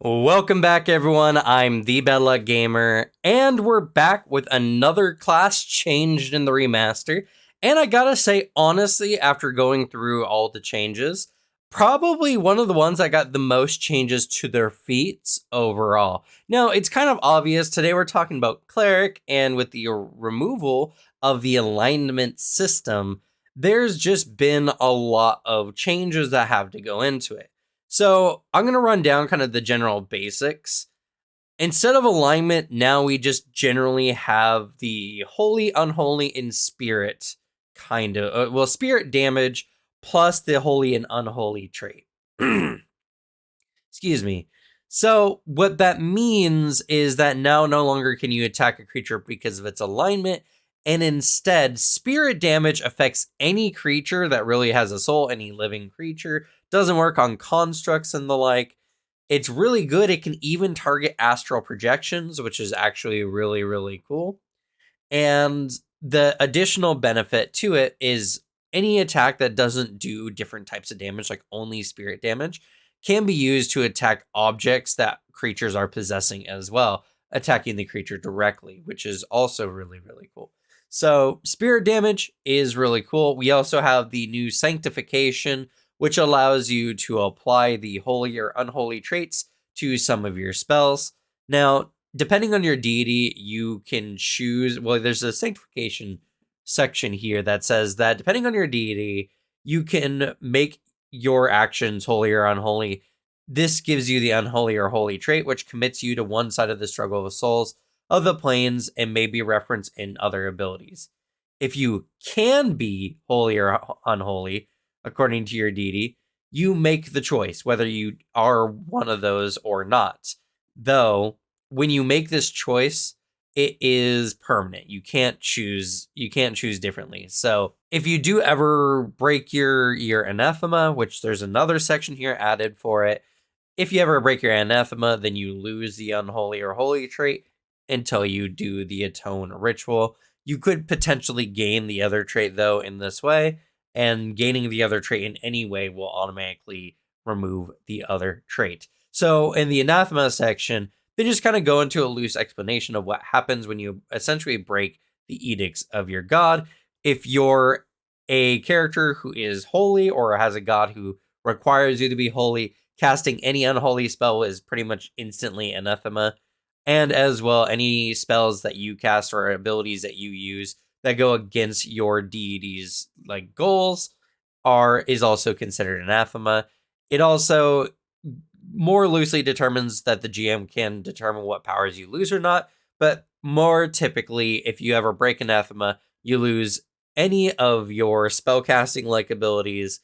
Welcome back, everyone. I'm the Bad Luck Gamer, and we're back with another class changed in the remaster. And I gotta say, honestly, after going through all the changes, probably one of the ones that got the most changes to their feats overall. Now, it's kind of obvious. Today we're talking about Cleric, and with the removal of the alignment system, there's just been a lot of changes that have to go into it. So I'm going to run down kind of the general basics. Instead of alignment, now we just generally have the holy, unholy, and spirit kind of, spirit damage plus the holy and unholy trait. Excuse me. So what that means is that now no longer can you attack a creature because of its alignment, and instead spirit damage affects any creature that really has a soul, any living creature. Doesn't work on constructs and the like. It's really good. It can even target astral projections, which is actually really, really cool. And the additional benefit to it is any attack that doesn't do different types of damage, like only spirit damage, can be used to attack objects that creatures are possessing as well, attacking the creature directly, which is also really, really cool. So spirit damage is really cool. We also have the new sanctification, which allows you to apply the holy or unholy traits to some of your spells. Now, depending on your deity, you can choose, well, there's a sanctification section here that says that depending on your deity, you can make your actions holy or unholy. This gives you the unholy or holy trait, which commits you to one side of the struggle of souls of the planes and may be referenced in other abilities. If you can be holy or unholy, according to your deity, you make the choice whether you are one of those or not. Though, when you make this choice, it is permanent. You can't choose differently. So if you do ever break your anathema, which there's another section here added for it, if you ever break your anathema, then you lose the unholy or holy trait until you do the atone ritual. You could potentially gain the other trait, though, in this way, and gaining the other trait in any way will automatically remove the other trait. So in the anathema section, they just kind of go into a loose explanation of what happens when you essentially break the edicts of your god. If you're a character who is holy or has a god who requires you to be holy, casting any unholy spell is pretty much instantly anathema. And as well, any spells that you cast or abilities that you use that go against your deity's like goals is also considered anathema. It also more loosely determines that the GM can determine what powers you lose or not, but more typically, if you ever break anathema, you lose any of your spellcasting like abilities,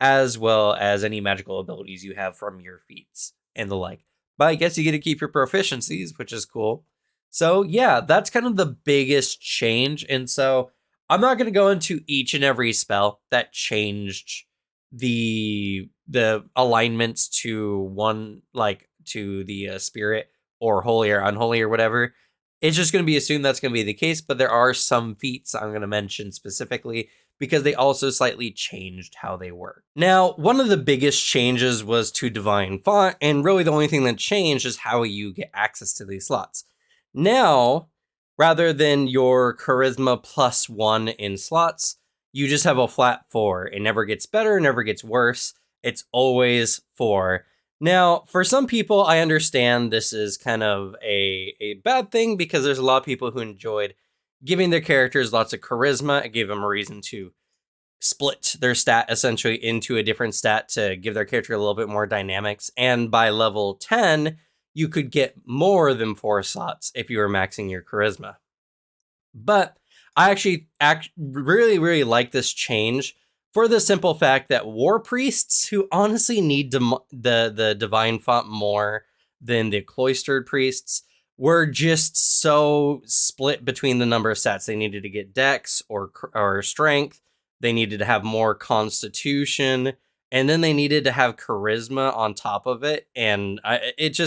as well as any magical abilities you have from your feats and the like. But I guess you get to keep your proficiencies, which is cool. So yeah, that's kind of the biggest change. And so I'm not going to go into each and every spell that changed the alignments to one, like to the spirit or holy or unholy or whatever. It's just going to be assumed that's going to be the case, but there are some feats I'm going to mention specifically because they also slightly changed how they work. Now, one of the biggest changes was to Divine Font, and really the only thing that changed is how you get access to these slots. Now, rather than your charisma +1 in slots, you just have a flat 4. It never gets better, never gets worse. It's always 4. Now, for some people, I understand this is kind of a bad thing because there's a lot of people who enjoyed giving their characters lots of charisma. It gave them a reason to split their stat essentially into a different stat to give their character a little bit more dynamics. And by level 10, you could get more than 4 slots if you were maxing your charisma. But I actually really, really like this change for the simple fact that war priests, who honestly need the Divine Font more than the cloistered priests, were just so split between the number of stats. They needed to get dex or strength. They needed to have more constitution. And then they needed to have charisma on top of it. And it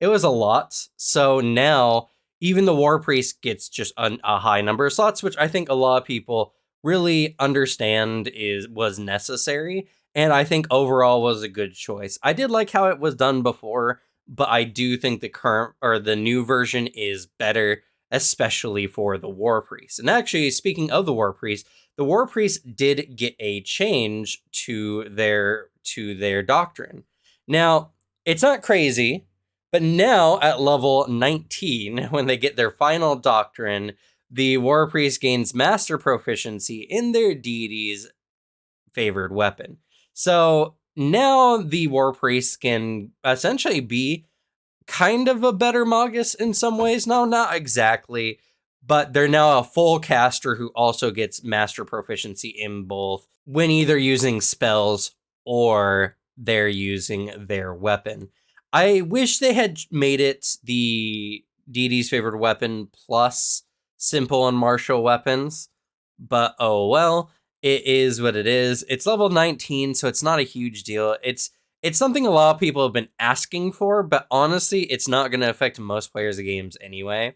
was a lot. So now even the war priest gets just a high number of slots, which I think a lot of people really understand was necessary. And I think overall was a good choice. I did like how it was done before, but I do think the current or the new version is better, especially for the War Priest. And actually, speaking of the War Priest did get a change to their doctrine. Now, it's not crazy, but now at level 19, when they get their final doctrine, the War Priest gains master proficiency in their deity's favored weapon. So now the War Priest can essentially be kind of a better Magus in some ways. No, not exactly, but they're now a full caster who also gets master proficiency in both when either using spells or they're using their weapon. I wish they had made it the deity's favored weapon plus simple and martial weapons, but oh well, it is what it is. It's level 19, so it's not a huge deal. It's something a lot of people have been asking for, but honestly, it's not going to affect most players of games anyway.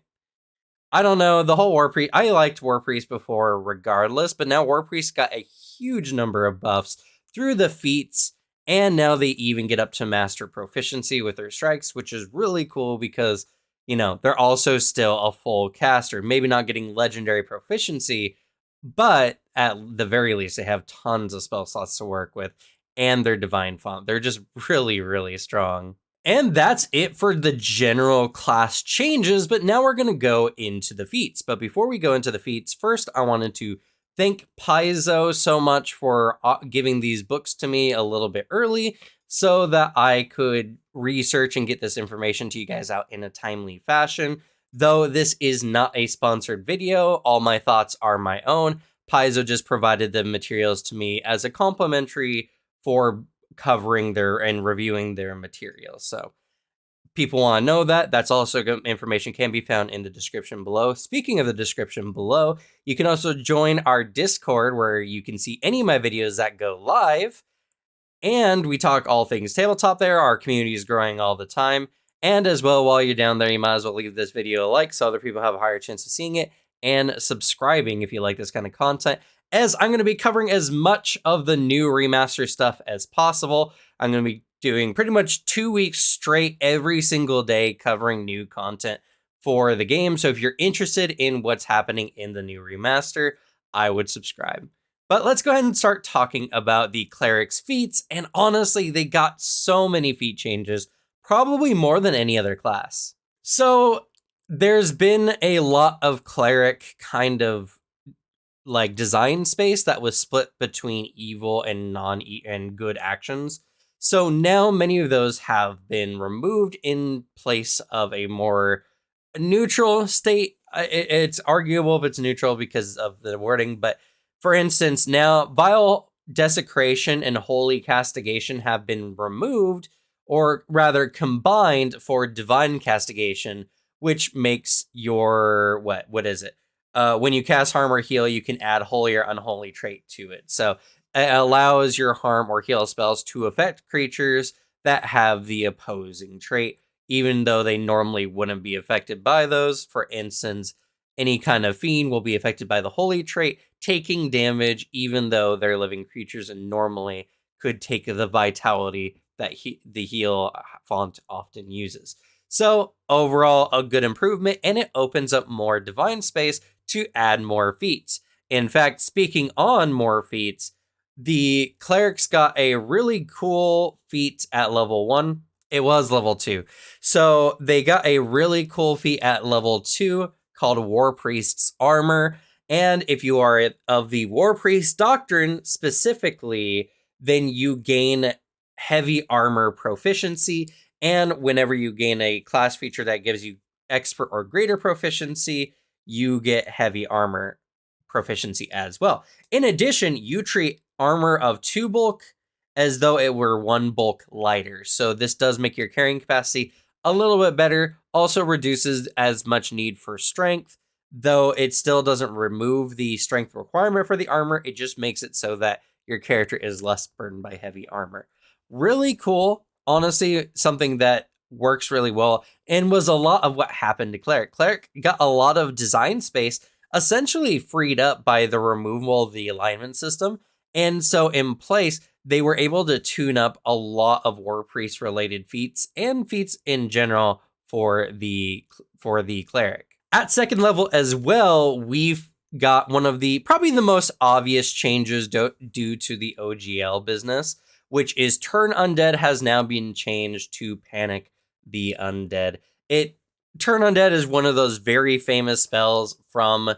I don't know, the whole War Priest, I liked War Priest before regardless, but now War Priest got a huge number of buffs through the feats, and now they even get up to master proficiency with their strikes, which is really cool because, you know, they're also still a full caster, maybe not getting legendary proficiency, but at the very least, they have tons of spell slots to work with, and their divine font. They're just really, really strong. And that's it for the general class changes, but now we're going to go into the feats. But before we go into the feats, first I wanted to thank Paizo so much for giving these books to me a little bit early so that I could research and get this information to you guys out in a timely fashion. Though this is not a sponsored video, all my thoughts are my own. Paizo just provided the materials to me as a complimentary for covering their and reviewing their materials. So people want to know that. That's also information can be found in the description below. Speaking of the description below, you can also join our Discord where you can see any of my videos that go live. And we talk all things tabletop there. Our community is growing all the time. And as well, while you're down there, you might as well leave this video a like so other people have a higher chance of seeing it, and subscribing if you like this kind of content, as I'm going to be covering as much of the new remaster stuff as possible. I'm going to be doing pretty much 2 weeks straight every single day covering new content for the game. So if you're interested in what's happening in the new remaster, I would subscribe. But let's go ahead and start talking about the Cleric's feats. And honestly, they got so many feat changes, probably more than any other class. So there's been a lot of Cleric kind of like design space that was split between evil and and good actions. So now many of those have been removed in place of a more neutral state. It's arguable if it's neutral because of the wording, but for instance, now vile desecration and holy castigation have been removed, or rather combined for divine castigation, which makes your what is it? When you cast harm or heal, you can add holy or unholy trait to it. So it allows your harm or heal spells to affect creatures that have the opposing trait, even though they normally wouldn't be affected by those. For instance, any kind of fiend will be affected by the holy trait, taking damage, even though they're living creatures and normally could take the vitality that the heal font often uses. So overall, a good improvement, and it opens up more divine space to add more feats. In fact, speaking on more feats, the Clerics got a really cool feat at level 1. It was level 2. So they got a really cool feat at level 2 called War Priest's Armor. And if you are of the War Priest Doctrine specifically, then you gain heavy armor proficiency. And whenever you gain a class feature that gives you expert or greater proficiency, you get heavy armor proficiency as well. In addition, you treat armor of 2 bulk as though it were 1 bulk lighter. So this does make your carrying capacity a little bit better. Also reduces as much need for strength, though it still doesn't remove the strength requirement for the armor. It just makes it so that your character is less burdened by heavy armor. Really cool. Honestly, something that works really well and was a lot of what happened to Cleric. Cleric got a lot of design space essentially freed up by the removal of the alignment system. And so in place, they were able to tune up a lot of War Priest related feats and feats in general for the Cleric. At second level as well, we've got one of the probably the most obvious changes due to the OGL business, which is Turn Undead has now been changed to Panic the Undead. Turn Undead is one of those very famous spells from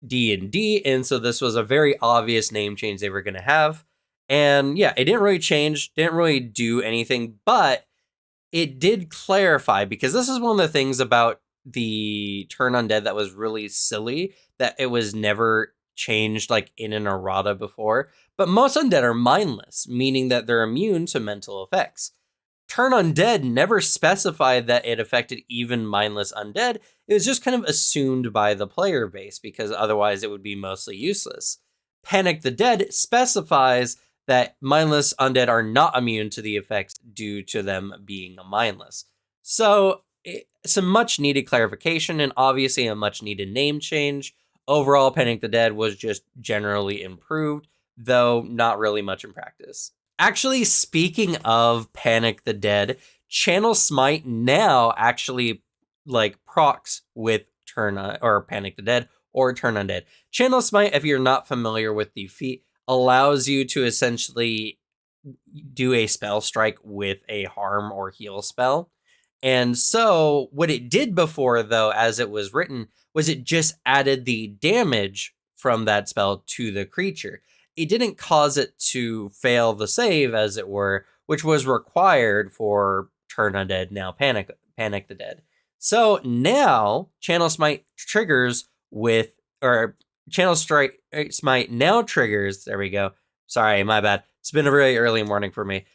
D&D, and so this was a very obvious name change they were going to have. And yeah, it didn't really change, didn't really do anything, but it did clarify, because this is one of the things about the Turn Undead that was really silly, that it was never changed like in an errata before. But most undead are mindless, meaning that they're immune to mental effects. Turn Undead never specified that it affected even mindless undead. It was just kind of assumed by the player base, because otherwise it would be mostly useless. Panic the Dead specifies that mindless undead are not immune to the effects due to them being mindless. So, some much needed clarification and obviously a much needed name change. Overall, Panic the Dead was just generally improved, though not really much in practice. Actually, speaking of Panic the Dead, Channel Smite now actually procs with Panic the Dead or Turn Undead. Channel Smite, if you're not familiar with the feat, allows you to essentially do a spell strike with a harm or heal spell. And so what it did before, though, as it was written, was it just added the damage from that spell to the creature. It didn't cause it to fail the save, as it were, which was required for Turn Undead, now Panic the Dead. So now Channel Smite triggers Channel Smite now triggers, there we go. Sorry, my bad. It's been a really early morning for me.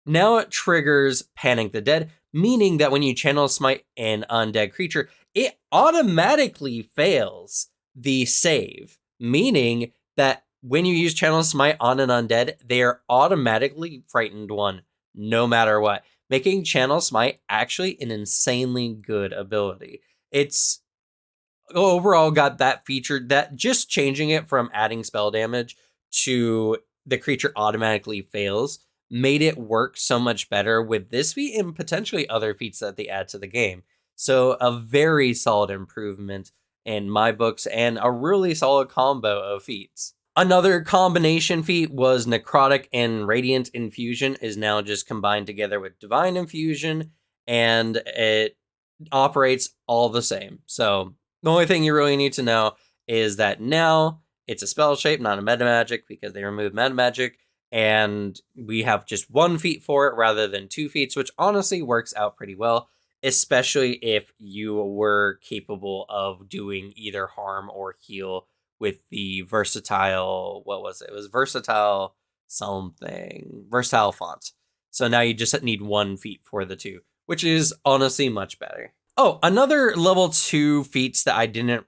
Now it triggers Panic the Dead, meaning that when you Channel Smite an undead creature, it automatically fails the save, meaning that when you use Channel Smite on an undead, they are automatically frightened one, no matter what, making Channel Smite actually an insanely good ability. It's overall got that feature, that just changing it from adding spell damage to the creature automatically fails made it work so much better with this feat and potentially other feats that they add to the game. So a very solid improvement in my books and a really solid combo of feats. Another combination feat was Necrotic and Radiant Infusion is now just combined together with Divine Infusion, and it operates all the same. So the only thing you really need to know is that now it's a spell shape, not a meta magic, because they removed meta magic, and we have just one feat for it rather than two feats, which honestly works out pretty well, especially if you were capable of doing either harm or heal with the versatile, what was it? It was versatile font. So now you just need one feat for the two, which is honestly much better. Oh, another level 2 feats that I didn't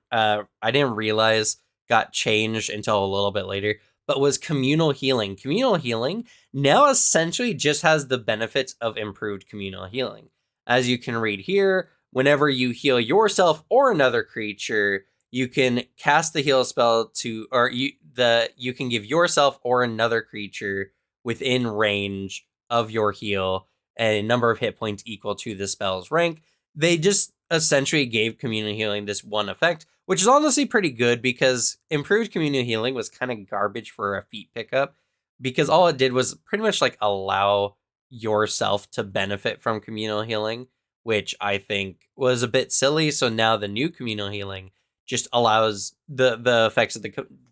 realize got changed until a little bit later, but was Communal Healing. Communal Healing now essentially just has the benefits of improved Communal Healing. As you can read here, whenever you heal yourself or another creature, you can cast the heal spell you can give yourself or another creature within range of your heal a number of hit points equal to the spell's rank. They just essentially gave Communal Healing this one effect, which is honestly pretty good, because improved Communal Healing was kind of garbage for a feat pickup, because all it did was pretty much allow yourself to benefit from Communal Healing, which I think was a bit silly. So now the new Communal Healing just allows the effects of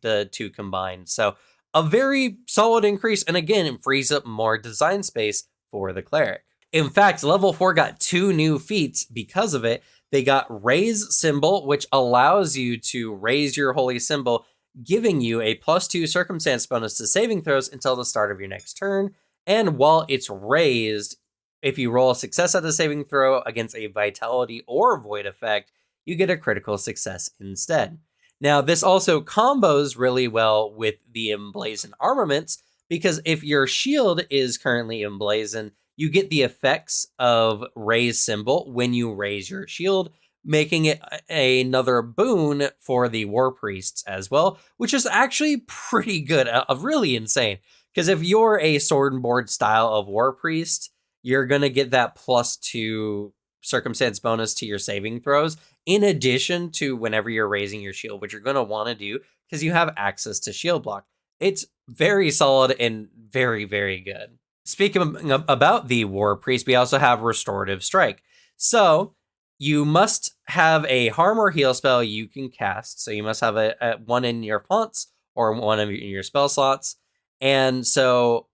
the two combined. So a very solid increase, and again, it frees up more design space for the Cleric. In fact, level 4 got 2 new feats because of it. They got Raise Symbol, which allows you to raise your holy symbol, giving you a +2 circumstance bonus to saving throws until the start of your next turn. And while it's raised, if you roll a success at the saving throw against a vitality or void effect, you get a critical success instead. Now, this also combos really well with the Emblazoned Armaments, because if your shield is currently emblazoned, you get the effects of Raise Symbol when you raise your shield, making it another boon for the War Priests as well, which is actually pretty good, really insane, Because if you're a sword and board style of War Priest, you're going to get that +2 circumstance bonus to your saving throws, in addition to whenever you're raising your shield, which you're going to want to do because you have access to shield block. It's very solid and very, very good. Speaking about the War Priest, we also have Restorative Strike. So you must have a harm or heal spell you can cast. So you must have a one in your fonts or one in your spell slots. And so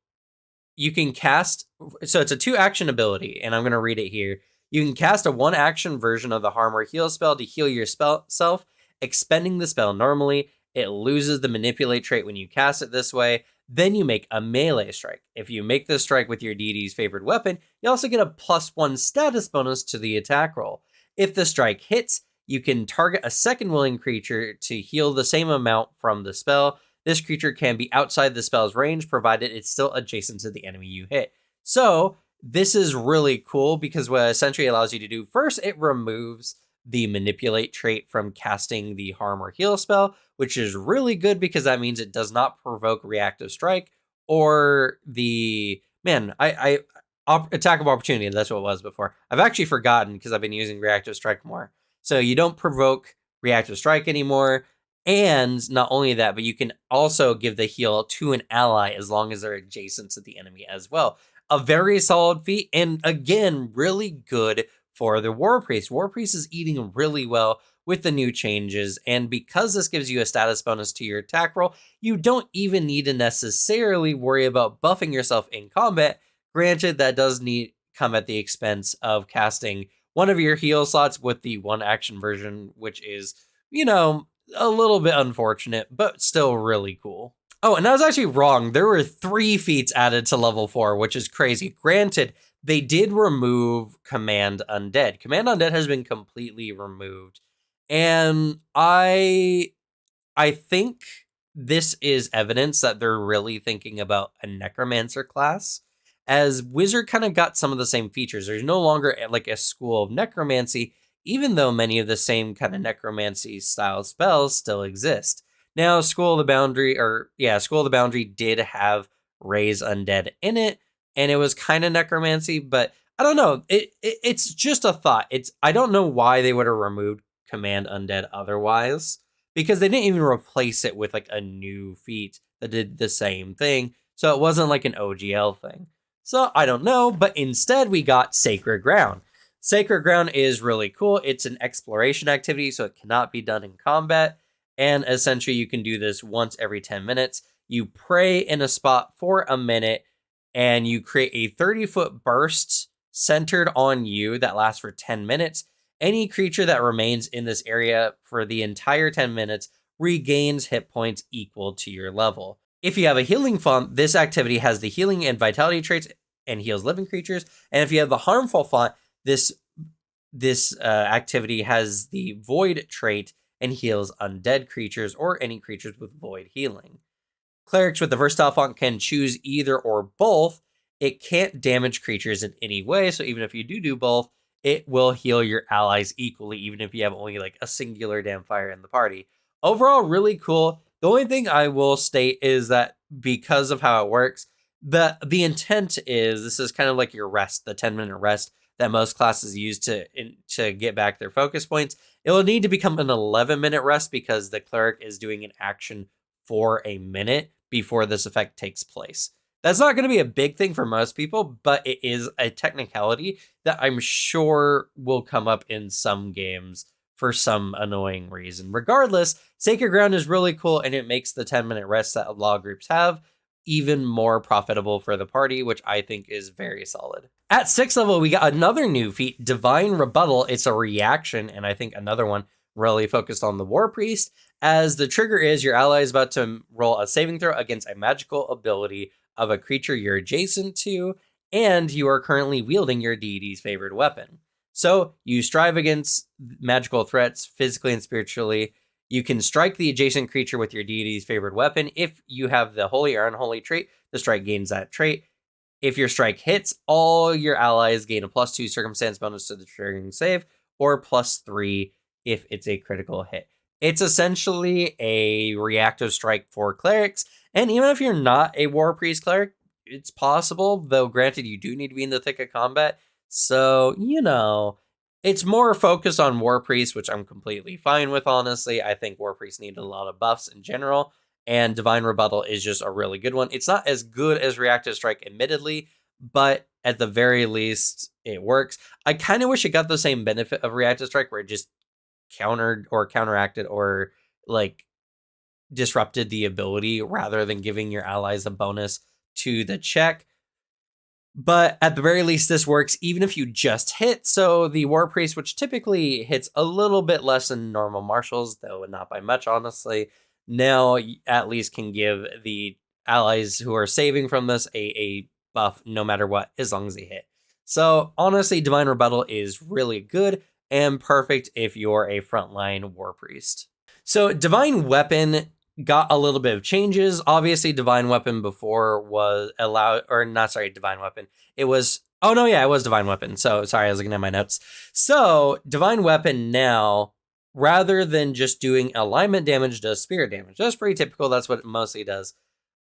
you can cast, so it's a 2-action ability, and I'm going to read it here. You can cast a 1-action version of the harm or heal spell to heal yourself, expending the spell normally. It loses the manipulate trait when you cast it this way. Then you make a melee strike. If you make this strike with your deity's favored weapon, you also get a +1 status bonus to the attack roll. If the strike hits, you can target a second willing creature to heal the same amount from the spell. This creature can be outside the spell's range, provided it's still adjacent to the enemy you hit. So this is really cool because what essentially allows you to do, first, it removes the manipulate trait from casting the harm or heal spell, which is really good because that means it does not provoke reactive strike or the, attack of opportunity. That's what it was before. I've actually forgotten because I've been using reactive strike more. So you don't provoke reactive strike anymore. And not only that, but you can also give the heal to an ally as long as they're adjacent to the enemy as well. A very solid feat, and again, really good for the War Priest. War Priest is eating really well with the new changes, and because this gives you a status bonus to your attack roll, you don't even need to necessarily worry about buffing yourself in combat. Granted, that does come at the expense of casting one of your heal slots with the 1-action version, which is, a little bit unfortunate, but still really cool. Oh, and I was actually wrong. There were 3 feats added to level 4, which is crazy. Granted, they did remove Command Undead. Command Undead has been completely removed. And I think this is evidence that they're really thinking about a Necromancer class, as Wizard kind of got some of the same features. There's no longer like a school of necromancy, even though many of the same kind of necromancy style spells still exist. Now, School of the Boundary did have Raise Undead in it, and it was kind of necromancy, but I don't know. It's just a thought. I don't know why they would have removed Command Undead otherwise, because they didn't even replace it with like a new feat that did the same thing. So it wasn't like an OGL thing. So I don't know, but instead we got Sacred Ground. Sacred Ground is really cool. It's an exploration activity, so it cannot be done in combat. And essentially, you can do this once every 10 minutes. You pray in a spot for a minute, and you create a 30-foot burst centered on you that lasts for 10 minutes. Any creature that remains in this area for the entire 10 minutes regains hit points equal to your level. If you have a healing font, this activity has the healing and vitality traits and heals living creatures. And if you have the harmful font, this activity has the void trait and heals undead creatures or any creatures with void healing. Clerics with the versatile font can choose either or both. It can't damage creatures in any way, so even if you do both, it will heal your allies equally, even if you have only like a singular damn fire in the party. Overall, really cool. The only thing I will state is that because of how it works, the intent is this is kind of like your rest, the 10-minute rest that most classes use to get back their focus points. It will need to become an 11-minute rest because the cleric is doing an action for a minute before this effect takes place. That's not going to be a big thing for most people, but it is a technicality that I'm sure will come up in some games for some annoying reason. Regardless, Sacred Ground is really cool, and it makes the 10-minute rest that a lot of groups have even more profitable for the party, which I think is very solid. At 6th level, we got another new feat, Divine Rebuttal. It's a reaction, and I think another one really focused on the War Priest, as the trigger is your ally is about to roll a saving throw against a magical ability of a creature you're adjacent to, and you are currently wielding your deity's favored weapon. So you strive against magical threats physically and spiritually. You can strike the adjacent creature with your deity's favored weapon. If you have the holy or unholy trait, the strike gains that trait. If your strike hits, all your allies gain a +2 circumstance bonus to the triggering save, or +3 if it's a critical hit. It's essentially a reactive strike for clerics. And even if you're not a War Priest cleric, it's possible, though granted, you do need to be in the thick of combat. So, it's more focused on War Priests, which I'm completely fine with, honestly. I think War Priests need a lot of buffs in general, and Divine Rebuttal is just a really good one. It's not as good as Reactive Strike, admittedly, but at the very least, it works. I kind of wish it got the same benefit of Reactive Strike, where it just countered or counteracted or like disrupted the ability rather than giving your allies a bonus to the check. But at the very least, this works even if you just hit. So the War Priest, which typically hits a little bit less than normal marshals, though not by much, honestly, now at least can give the allies who are saving from this a buff no matter what, as long as they hit. So honestly, Divine Rebuttal is really good and perfect if you're a frontline War Priest. So Divine Weapon got a little bit of changes. Obviously, Divine Weapon before was allowed, or not, sorry, Divine Weapon. It was, oh no, yeah, it was Divine Weapon. So sorry, I was looking at my notes. So Divine Weapon now, rather than just doing alignment damage, does spirit damage. That's pretty typical. That's what it mostly does.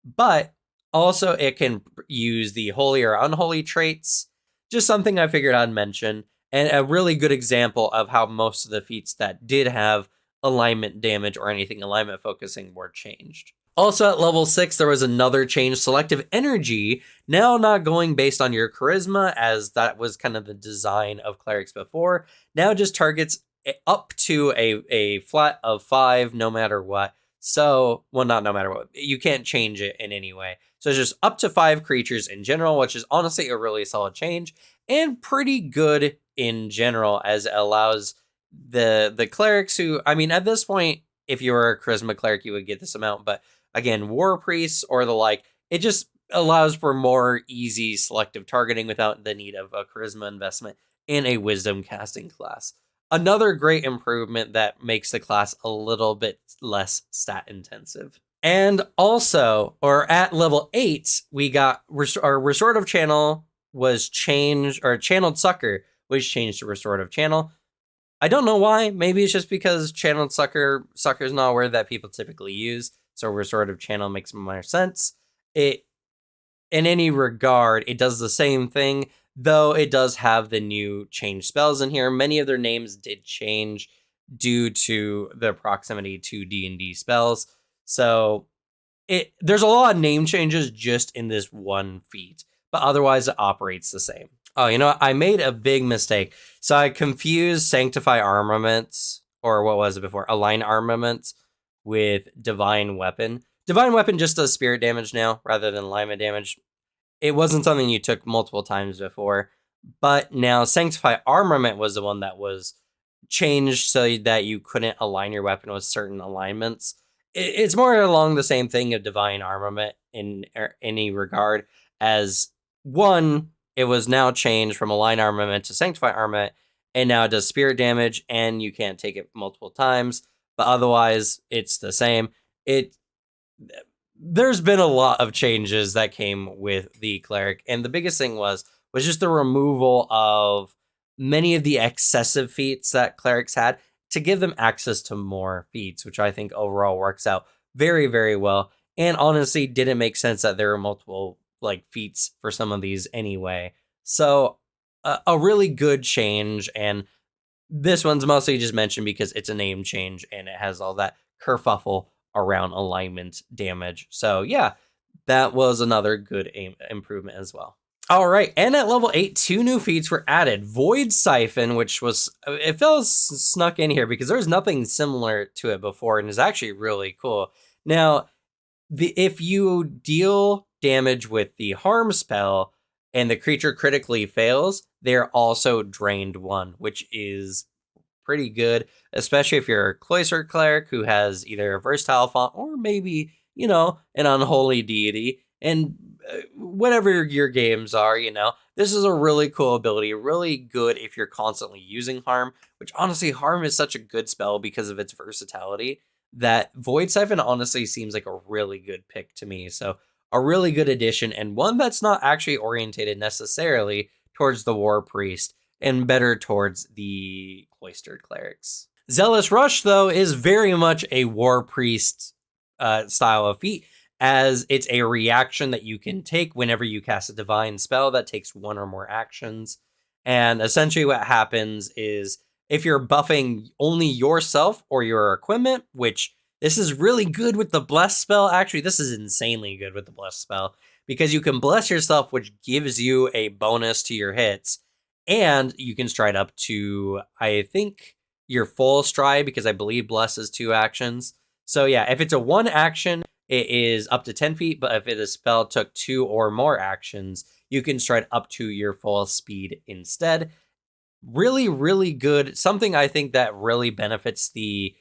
But also it can use the holy or unholy traits. Just something I figured I'd mention. And a really good example of how most of the feats that did have alignment damage or anything alignment focusing were changed. Also at level 6, there was another change, Selective Energy, now not going based on your charisma, as that was kind of the design of clerics before. Now just targets up to a flat of 5 no matter what. So, well, not no matter what. You can't change it in any way. So it's just up to 5 creatures in general, which is honestly a really solid change and pretty good in general, as it allows the clerics who, I mean, at this point, if you were a charisma cleric, you would get this amount. But again, War Priests or the like, it just allows for more easy selective targeting without the need of a charisma investment in a wisdom casting class. Another great improvement that makes the class a little bit less stat intensive. And also, or at level 8, we got our Restorative Channel was changed, or Channeled Succor was changed to Restorative Channel. I don't know why. Maybe it's just because Channeled Succor is not a word that people typically use, so Restorative Channel makes more sense. It, in any regard, it does the same thing, though it does have the new change spells in here. Many of their names did change due to the proximity to D&D spells. So there's a lot of name changes just in this one feat, but otherwise it operates the same. Oh, you know what? I made a big mistake. So I confused Sanctify Armaments, or what was it before? Align Armaments with Divine Weapon. Divine Weapon just does spirit damage now rather than alignment damage. It wasn't something you took multiple times before, but now Sanctify Armament was the one that was changed so that you couldn't align your weapon with certain alignments. It's more along the same thing of Divine Armament in any regard, as one, it was now changed from Align Armament to Sanctify Armament, and now it does spirit damage, and you can't take it multiple times, but otherwise, it's the same. There's been a lot of changes that came with the Cleric, and the biggest thing was just the removal of many of the excessive feats that Clerics had to give them access to more feats, which I think overall works out very, very well, and honestly didn't make sense that there were multiple feats for some of these anyway. So a really good change, and this one's mostly just mentioned because it's a name change and it has all that kerfuffle around alignment damage. So yeah, that was another good improvement as well. All right, and at level 8, 2 new feats were added. Void Siphon, which was, it feels snuck in here because there's nothing similar to it before and is actually really cool. Now, if you deal damage with the harm spell and the creature critically fails, they're also drained 1, which is pretty good, especially if you're a Cloistered Cleric who has either a versatile font or maybe, an unholy deity. And whatever your games are, this is a really cool ability, really good if you're constantly using harm, which honestly, harm is such a good spell because of its versatility that Void Siphon honestly seems like a really good pick to me. So a really good addition, and one that's not actually orientated necessarily towards the War Priest and better towards the Cloistered Clerics. Zealous Rush, though, is very much a War Priest style of feat, as it's a reaction that you can take whenever you cast a divine spell that takes one or more actions. And essentially what happens is if you're buffing only yourself or your equipment, which this is really good with the Bless spell. Actually, this is insanely good with the Bless spell because you can bless yourself, which gives you a bonus to your hits. And you can stride up to, I think, your full stride, because I believe Bless is 2 actions. So yeah, if it's a 1 action, it is up to 10 feet, but if the spell took 2 or more actions, you can stride up to your full speed instead. Really, really good. Something I think that really benefits the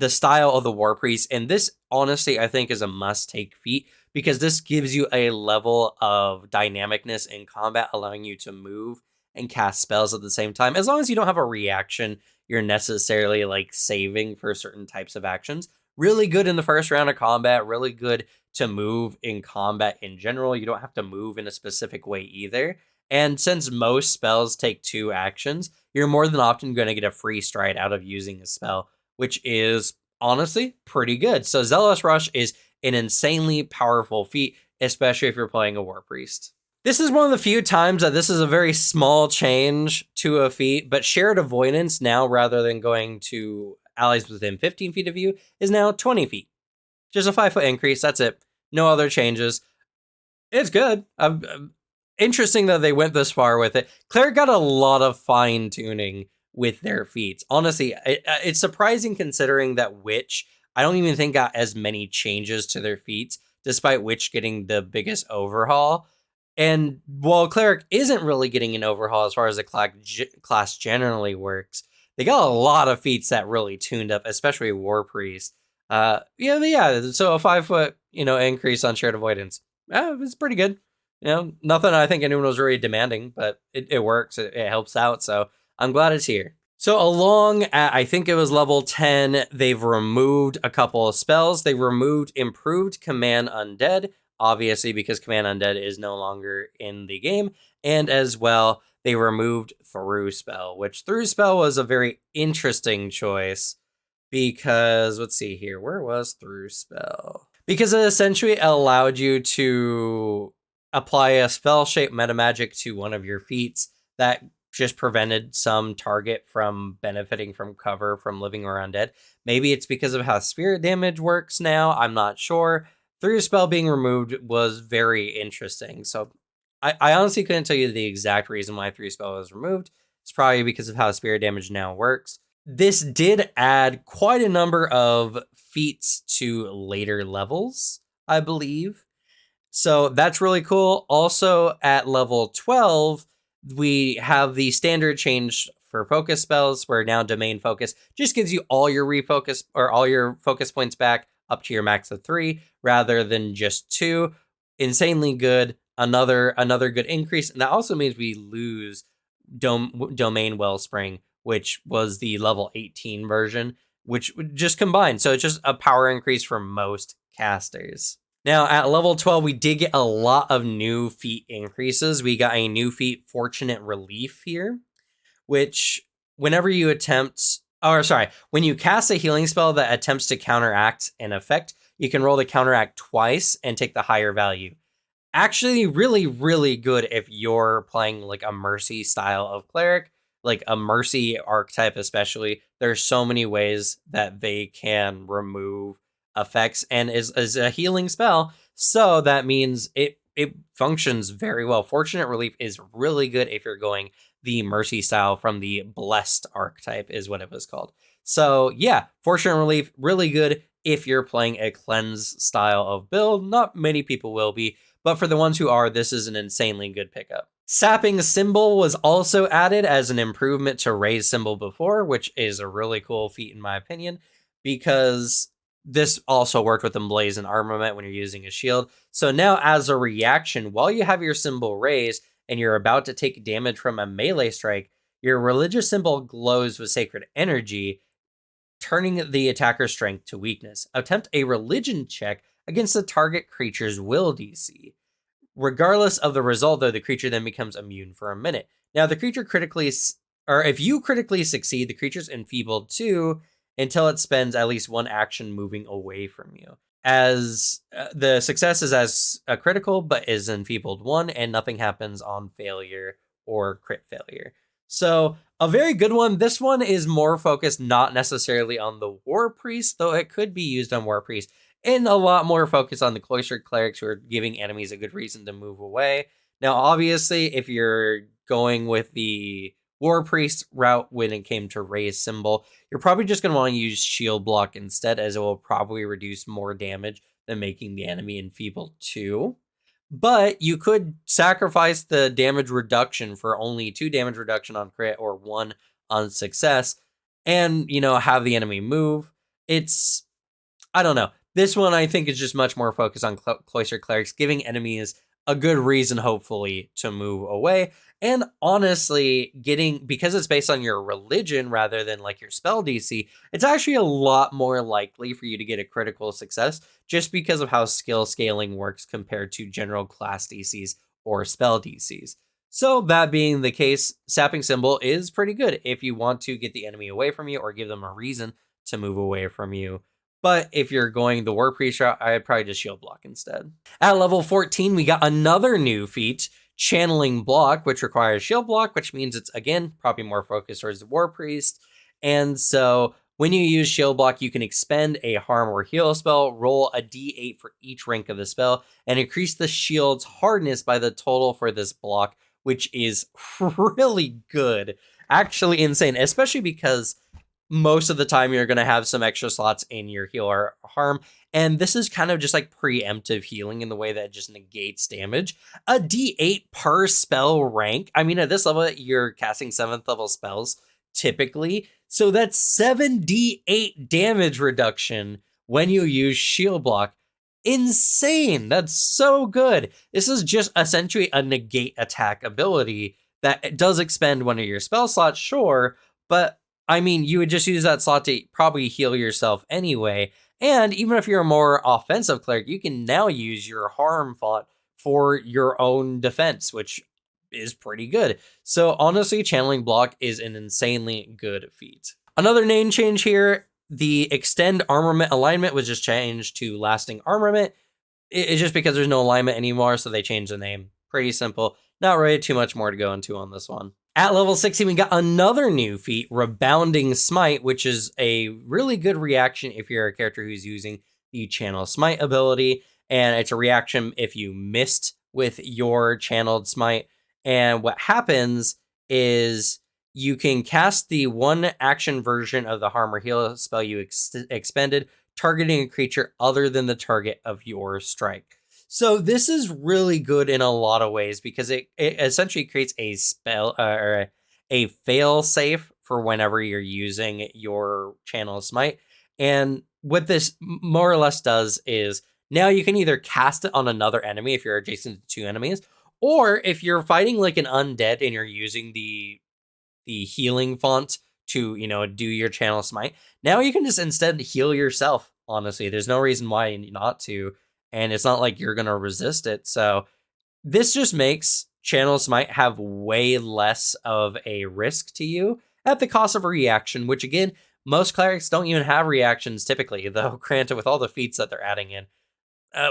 style of the War Priest, and this honestly I think is a must-take feat, because this gives you a level of dynamicness in combat, allowing you to move and cast spells at the same time. As long as you don't have a reaction you're necessarily like saving for certain types of actions. Really good in the first round of combat, really good to move in combat in general. You don't have to move in a specific way either. And since most spells take 2 actions, you're more than often going to get a free stride out of using a spell, which is honestly pretty good. So Zealous Rush is an insanely powerful feat, especially if you're playing a War Priest. This is one of the few times that this is a very small change to a feat, but Shared Avoidance now, rather than going to allies within 15 feet of you, is now 20 feet. Just a 5-foot increase, that's it. No other changes. It's good. Interesting that they went this far with it. Cleric got a lot of fine-tuning with their feats. Honestly, it's surprising considering that Witch, I don't even think got as many changes to their feats, despite Witch getting the biggest overhaul. And while Cleric isn't really getting an overhaul as far as the class generally works, they got a lot of feats that really tuned up, especially War Priest. Yeah. So a 5-foot, increase on Shared Avoidance. It's pretty good. Nothing I think anyone was really demanding, but it works. It helps out. So I'm glad it's here. So along at, I think it was level 10, they've removed a couple of spells. They removed Improved Command Undead, obviously because Command Undead is no longer in the game. And as well, they removed Through Spell, which Through Spell was a very interesting choice because, let's see here, where was Through Spell? Because it essentially allowed you to apply a spell-shaped metamagic to one of your feats that just prevented some target from benefiting from cover from living or undead. Maybe it's because of how spirit damage works now, I'm not sure. Through Spell being removed was very interesting. So I honestly couldn't tell you the exact reason why Through Spell was removed. It's probably because of how spirit damage now works. This did add quite a number of feats to later levels, I believe. So that's really cool. Also, at level 12, we have the standard change for focus spells, where now Domain Focus just gives you all your refocus or all your focus points back up to your max of 3 rather than just 2. Insanely good. Another good increase. And that also means we lose Domain Wellspring, which was the level 18 version, which just combined. So it's just a power increase for most casters. Now, at level 12, we did get a lot of new feat increases. We got a new feat, Fortunate Relief here, which whenever you when you cast a healing spell that attempts to counteract an effect, you can roll the counteract twice and take the higher value. Actually, really, really good if you're playing like a Mercy style of Cleric, like a Mercy archetype especially. There's so many ways that they can remove effects and is a healing spell, so that means it functions very well. Fortunate Relief is really good if you're going the Mercy style from the Blessed archetype is what it was called. So yeah, Fortunate Relief, really good if you're playing a cleanse style of build. Not many people will be, but for the ones who are, this is an insanely good pickup. Sapping Symbol was also added as an improvement to Raise Symbol before, which is a really cool feat in my opinion, because this also worked with Emblaze and Armament when you're using a shield. So now as a reaction, while you have your symbol raised and you're about to take damage from a melee strike, your religious symbol glows with sacred energy, turning the attacker's strength to weakness. Attempt a religion check against the target creature's will DC. Regardless of the result, though, the creature then becomes immune for a minute. Now, the creature critically or if you critically succeed, the creature's enfeebled too until it spends at least one action moving away from you. As the success is as a critical, but is enfeebled 1, and nothing happens on failure or crit failure. So a very good one. This one is more focused not necessarily on the War Priest, though it could be used on War Priest, and a lot more focus on the Cloistered Clerics who are giving enemies a good reason to move away. Now, obviously, if you're going with the War Priest route when it came to raise symbol, you're probably just going to want to use shield block instead, as it will probably reduce more damage than making the enemy enfeebled too. But you could sacrifice the damage reduction for only 2 damage reduction on crit or 1 on success, and, you know, have the enemy move. It's, I don't know. This one I think is just much more focused on Cloistered Clerics, giving enemies a good reason, hopefully, to move away. And honestly, because it's based on your religion rather than like your spell DC, it's actually a lot more likely for you to get a critical success just because of how skill scaling works compared to general class DCs or spell DCs. So that being the case, Sapping Symbol is pretty good if you want to get the enemy away from you or give them a reason to move away from you. But if you're going the War Priest route, I'd probably just shield block instead. At level 14, we got another new feat, Channeling Block, which requires shield block, which means it's, again, probably more focused towards the War Priest. And so when you use shield block, you can expend a harm or heal spell, roll a d8 for each rank of the spell, and increase the shield's hardness by the total for this block, which is really good. Actually insane, especially because most of the time you're going to have some extra slots in your heal or harm. And this is kind of just like preemptive healing in the way that it just negates damage. A d8 per spell rank. I mean, at this level, you're casting 7th level spells typically. So that's 7d8 damage reduction when you use shield block. Insane. That's so good. This is just essentially a negate attack ability that does expend one of your spell slots, sure, but I mean, you would just use that slot to probably heal yourself anyway. And even if you're a more offensive cleric, you can now use your harm font for your own defense, which is pretty good. So honestly, Channeling Block is an insanely good feat. Another name change here, the Extend Armament alignment was just changed to Lasting Armament. It's just because there's no alignment anymore, so they changed the name. Pretty simple. Not really too much more to go into on this one. At level 16, we got another new feat, Rebounding Smite, which is a really good reaction if you're a character who's using the Channel Smite ability. And it's a reaction if you missed with your channeled Smite. And what happens is you can cast the 1 action version of the harm or heal spell you expended, targeting a creature other than the target of your strike. So this is really good in a lot of ways because it essentially creates a spell or a fail safe for whenever you're using your channel Smite. And what this more or less does is now you can either cast it on another enemy if you're adjacent to 2 enemies, or if you're fighting like an undead and you're using the healing font to, you know, do your channel Smite, now you can just instead heal yourself. Honestly, there's no reason why not to. And it's not like you're going to resist it. So this just makes Channel Smite have way less of a risk to you at the cost of a reaction, which again, most clerics don't even have reactions typically, though granted with all the feats that they're adding in.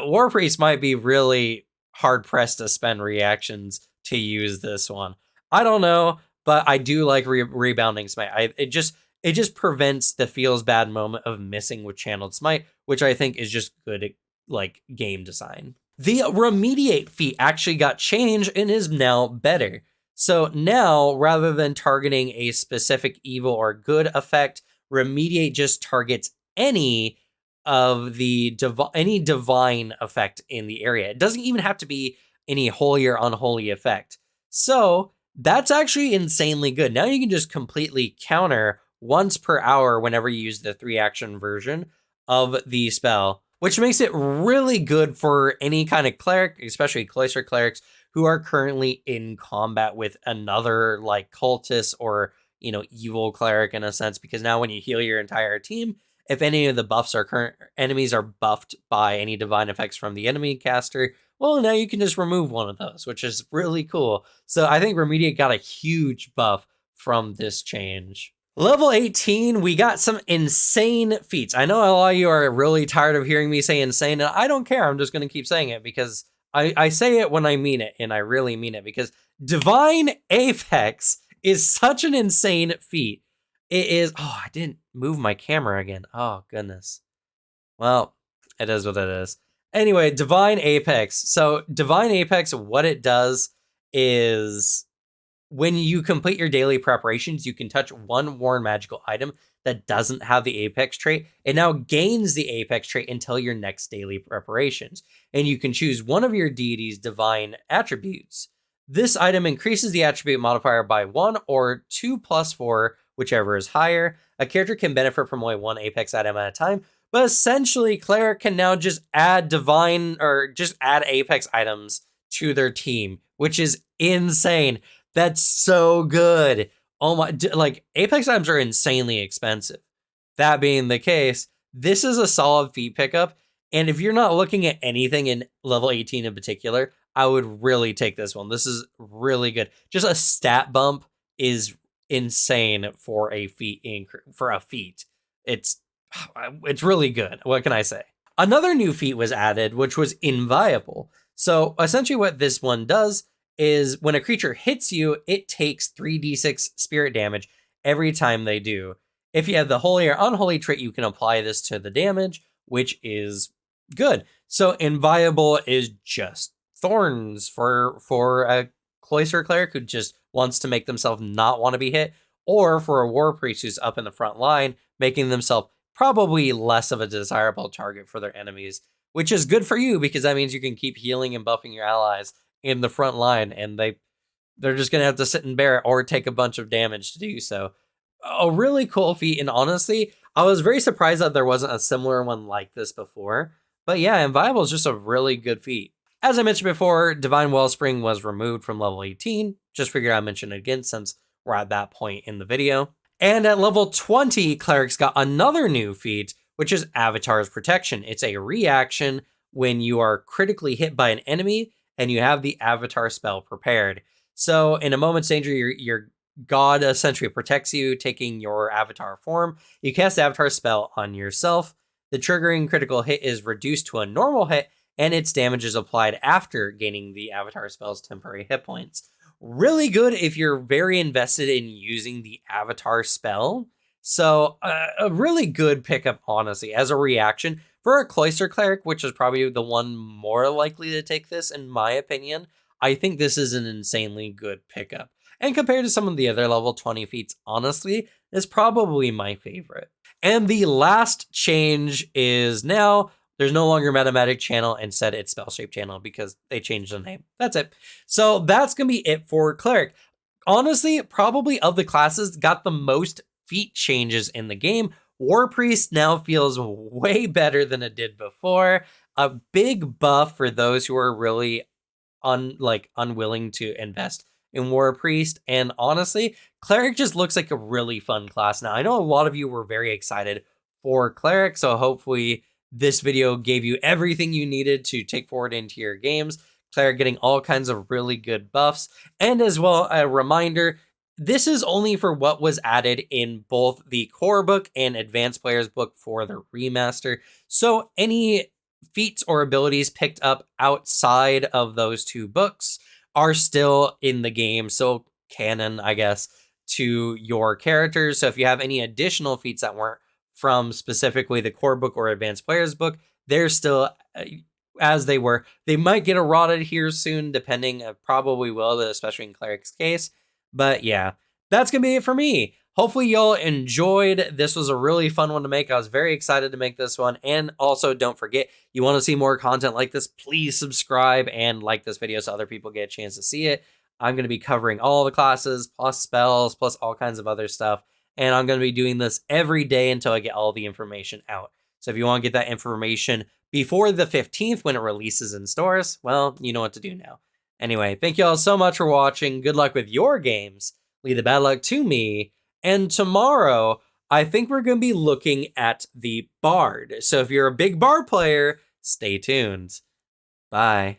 War Priest might be really hard pressed to spend reactions to use this one. I don't know, but I do like Rebounding Smite. It just prevents the feels bad moment of missing with Channeled Smite, which I think is just good like game design. The Remediate feat actually got changed and is now better. So now, rather than targeting a specific evil or good effect, Remediate just targets any of the any divine effect in the area. It doesn't even have to be any holy or unholy effect. So that's actually insanely good. Now you can just completely counter once per hour whenever you use the 3 action version of the spell, which makes it really good for any kind of cleric, especially cloistered clerics who are currently in combat with another like cultist or, you know, evil cleric in a sense, because now when you heal your entire team, if any of the buffs are current enemies are buffed by any divine effects from the enemy caster, well, now you can just remove one of those, which is really cool. So I think Remediate got a huge buff from this change. Level 18, we got some insane feats. I know a lot of you are really tired of hearing me say insane, and I don't care. I'm just going to keep saying it because I say it when I mean it, and I really mean it, because Divine Apex is such an insane feat. It is... Oh, I didn't move my camera again. Oh, goodness. Well, it is what it is. Anyway, Divine Apex. So Divine Apex, what it does is when you complete your daily preparations, you can touch one worn magical item that doesn't have the Apex trait. It now gains the Apex trait until your next daily preparations. And you can choose one of your deity's divine attributes. This item increases the attribute modifier by 1 or 2 plus 4, whichever is higher. A character can benefit from only one Apex item at a time, but essentially Cleric can now just add divine or just add Apex items to their team, which is insane. That's so good. Oh my, like Apex items are insanely expensive. That being the case, this is a solid feat pickup. And if you're not looking at anything in level 18 in particular, I would really take this one. This is really good. Just a stat bump is insane for a feat. It's really good. What can I say? Another new feat was added, which was Inviable. So essentially what this one does is when a creature hits you, it takes 3d6 spirit damage every time they do. If you have the holy or unholy trait, you can apply this to the damage, which is good. So Inviable is just thorns for a cloister cleric who just wants to make themselves not want to be hit, or for a war priest who's up in the front line, making themselves probably less of a desirable target for their enemies, which is good for you because that means you can keep healing and buffing your allies in the front line, and they're just gonna have to sit and bear it or take a bunch of damage to do so. A really cool feat, and honestly, I was very surprised that there wasn't a similar one like this before. But yeah, Inviable is just a really good feat. As I mentioned before, Divine Wellspring was removed from level 18. Just figured I'd mention it again since we're at that point in the video. And at level 20, Cleric's got another new feat, which is Avatar's Protection. It's a reaction when you are critically hit by an enemy and you have the Avatar spell prepared. So in a moment's danger, your god essentially protects you, taking your Avatar form. You cast the Avatar spell on yourself. The triggering critical hit is reduced to a normal hit, and its damage is applied after gaining the Avatar spell's temporary hit points. Really good if you're very invested in using the Avatar spell. So a really good pickup, honestly, as a reaction for a Cloister Cleric, which is probably the one more likely to take this, in my opinion. I think this is an insanely good pickup. And compared to some of the other level 20 feats, honestly, is probably my favorite. And the last change is now there's no longer Metamagic channel, instead it's Spell Shape channel because they changed the name. That's it. So that's going to be it for Cleric. Honestly, probably of the classes got the most feat changes in the game. War Priest now feels way better than it did before. A big buff for those who are really unwilling to invest in War Priest. And honestly, Cleric just looks like a really fun class now. I know a lot of you were very excited for Cleric, so hopefully this video gave you everything you needed to take forward into your games. Cleric getting all kinds of really good buffs. And as well, a reminder, this is only for what was added in both the core book and advanced players book for the remaster. So any feats or abilities picked up outside of those two books are still in the game, so canon, I guess, to your characters. So if you have any additional feats that weren't from specifically the core book or advanced players book, they're still as they were. They might get eroded here soon, depending, probably will, especially in Cleric's case. But yeah, that's gonna be it for me. Hopefully y'all enjoyed. This was a really fun one to make. I was very excited to make this one. And also, don't forget, you want to see more content like this, please subscribe and like this video so other people get a chance to see it. I'm going to be covering all the classes, plus spells, plus all kinds of other stuff. And I'm going to be doing this every day until I get all the information out. So if you want to get that information before the 15th when it releases in stores, well, you know what to do now. Anyway, thank you all so much for watching. Good luck with your games. Leave the bad luck to me. And tomorrow, I think we're going to be looking at the Bard. So if you're a big Bard player, stay tuned. Bye.